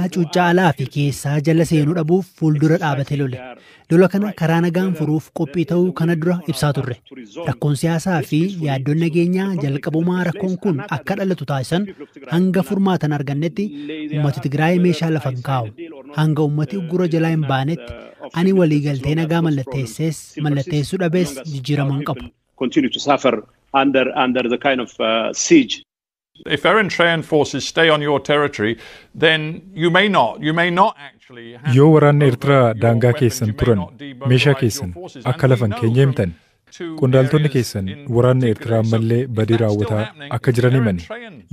Cuuccaa alaa fi keessaa jala seenuu dhabuuf fuuldura dhaabatee lole. Lola kana karaa nagaan furuuf qophii ta'uu kana dura ibsaa turre. Rakkoon siyaasaa fi yaaddoon nageenyaa jalqabumaa rakkoon kun akka dhalatu taasisan hanga furmaatan argannetti uummati Tigraay meeshaa lafa hin kaa'u. Hanga uummati uggura jalaa hin baanetti ani waliigaltee nagaa mallatteessuu dhabees jijjiirama hin qabu. Continue to suffer under the kind of siege. If Eritrean forces stay on your territory, then you may not actually. Yoo waraanni Eertiraa daangaa keessan turan meeshaa keessan akka lafan keenya himtan qondaaltonni keessan waraanni Eertiraa mallee badii raawwataa akka jiran himani.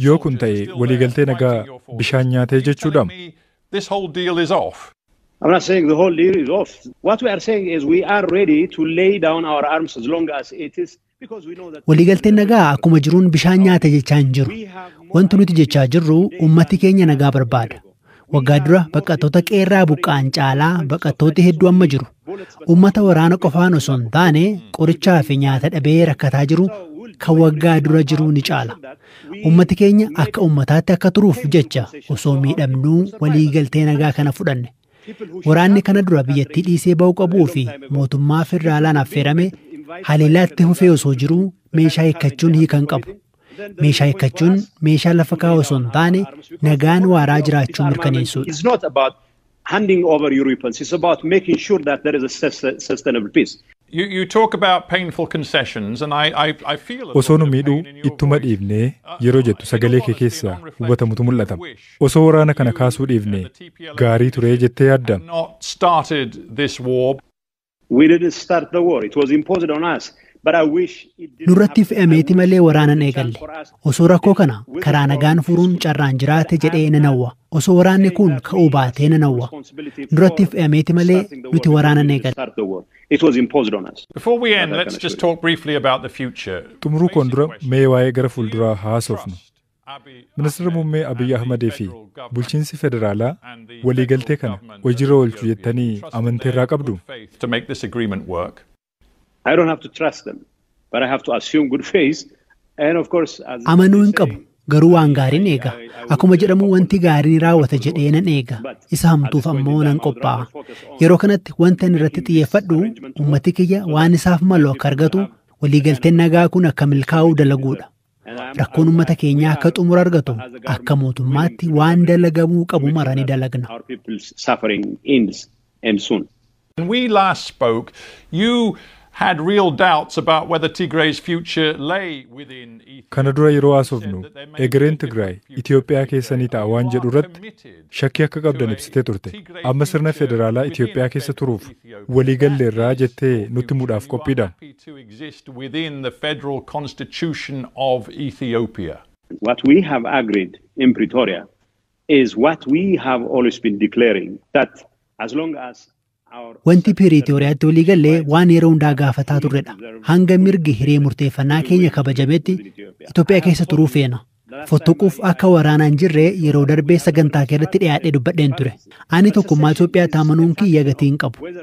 Yoo kun ta'e waliigaltee nagaa bishaan nyaatee jechuudha. This whole deal is off. I'm not saying the whole deal is off. What we are saying is we are ready to lay down our arms as long as it is. Waliigalteen nagaa akkuma jiruun bishaan nyaate jechaa hin jiru. Wanti nuti jechaa jirru uummati keenya nagaa barbaada. Waggaa dura baqattoota qeerraa buqqa'an caalaa baqattooti hedduu amma jiru. Uummata waraana qofaan osoo hin taane qorichaa fi nyaata dhabee rakkataa jiru kan waggaa dura jiru ni caala. Uummati keenya akka uummataatti akka turuuf jecha osoo miidhamnuu waliigaltee nagaa kana fudhanne. Waraanni kana dura biyyattii dhiisee ba'uu qabuu fi mootummaa federaalaan affeerame haliilaatti hufee osoo jiru meeshaa hiikkachuun hiikan qabu. Meeshaa hiikkachuun meeshaa lafa kaa'u osoo hin taane nagaan waaraa jiraachuu mirkaneessuudha. It's not about handing over your weapons. It's about making sure that there is a sustainable peace. You talk about painful concessions and I feel osoo nu miidhuu ittuma dhiibnee yeroo jettu sagalee kee keessaa hubatamutu mul'ata. Osoo waraana kana kaasuu dhiibnee gaarii turee jettee yaadda. We didn't start the war. It was imposed on us. But I wish it did. Nurratti fe'ameeti malee waraanan eegalle. Osoo rakkoo kana karaa nagaan furuun carraan jiraate jedhee nan hawwa. Osoo waraanni kun ka'uu baatee nan hawwa. Nurratti fe'ameeti malee nuti waraanan eegalle. It was imposed on us. Before we end, let's just talk briefly about the future. Xumuruu koon dura mee waa'ee gara fuulduraa haasofnu. Ministeera muummee Abiy Ahmedii fi bulchiinsi federaalaa waliigaltee kana hojiirra oolchuu jettanii amantii irraa qabdu. To make this agreement work. I don't have to trust them, but I have to assume good faith. And of course, amanuu hin qabu. Garuu waan gaariin eega. Akkuma jedhamu wanti gaariin raawwata jedhee nan eega. Isa hamtuuf ammoo nan qophaa'a. Yeroo kanatti wanti ani irratti xiyyeeffadhu uummati kiyya waan isaaf malu akka argatu waliigalteen nagaa kun akka milkaa'uu dalaguudha. Rakkoon uummata keenyaa akka xumura argatu akka mootummaatti waan dalagamuu qabu maranii dalagna. When we last spoke, you had real doubts about whether Tigray's future lay within Ethiopia. Kana dura yeroo haasofnu egereen Tigraay Itoophiyaa keessanii ta'a waan jedhu irratti shakkii akka qabdan ibsitee turte. Amma sirna federaalaa Itoophiyaa keessa turuuf waliigalle irraa jettee nutti muudhaaf qophiidha. To exist within the federal constitution of Ethiopia. What we have agreed in Pretoria is what we have always been declaring, that as long as wanti Pireetooriyaatti waliigallee waan yeroo hundaa gaafataa turredha. Hanga mirgi hiree murteeffannaa keenya kabajametti Itoophiyaa keessa turuu feena. Fottoquuf akka waraanaa hin jirre yeroo darbee sagantaa keessatti dhiyaadhee dubbadheen ture. Ani tokkummaa Itoophiyaatti amanuun kiyya gatii hin qabu.